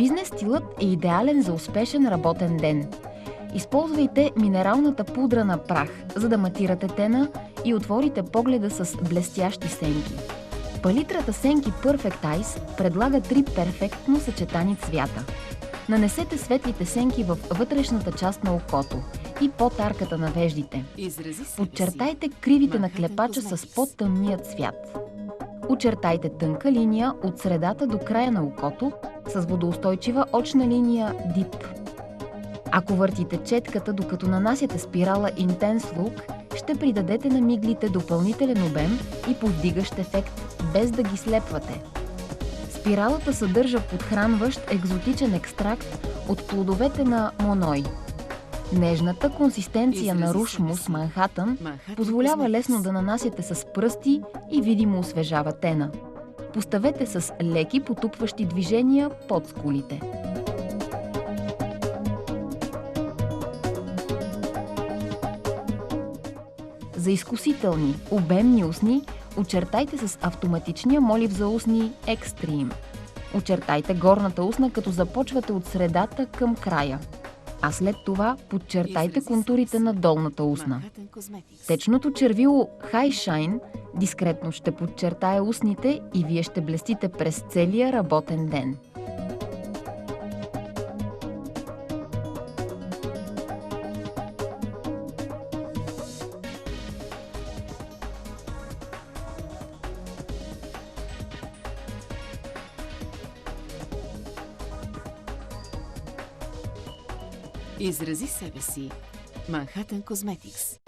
Бизнес стилът е идеален за успешен работен ден. Използвайте минералната пудра на прах, за да матирате тена и отворите погледа с блестящи сенки. Палитрата сенки Perfect Eyes предлага 3 перфектно съчетани цвята. Нанесете светлите сенки във вътрешната част на окото и под арката на веждите. Подчертайте кривите на клепача с по-тъмния цвят. Очертайте тънка линия от средата до края на окото с водоустойчива очна линия Deep. Ако въртите четката, докато нанасяте спирала Intense Look, ще придадете на миглите допълнителен обем и повдигащ ефект, без да ги слепвате. Спиралата съдържа подхранващ екзотичен екстракт от плодовете на моной. Нежната консистенция на руш мус Манхатън позволява лесно да нанасяте с пръсти и видимо освежава тена. Поставете с леки потупващи движения под скулите. За изкусителни, обемни устни очертайте с автоматичния молив за устни Extreme. Очертайте горната устна, като започвате от средата към края, а след това подчертайте контурите на долната устна. Течното червило High Shine дискретно ще подчертае устните и вие ще блестите през целия работен ден. Изрази себе си. Manhattan Cosmetics.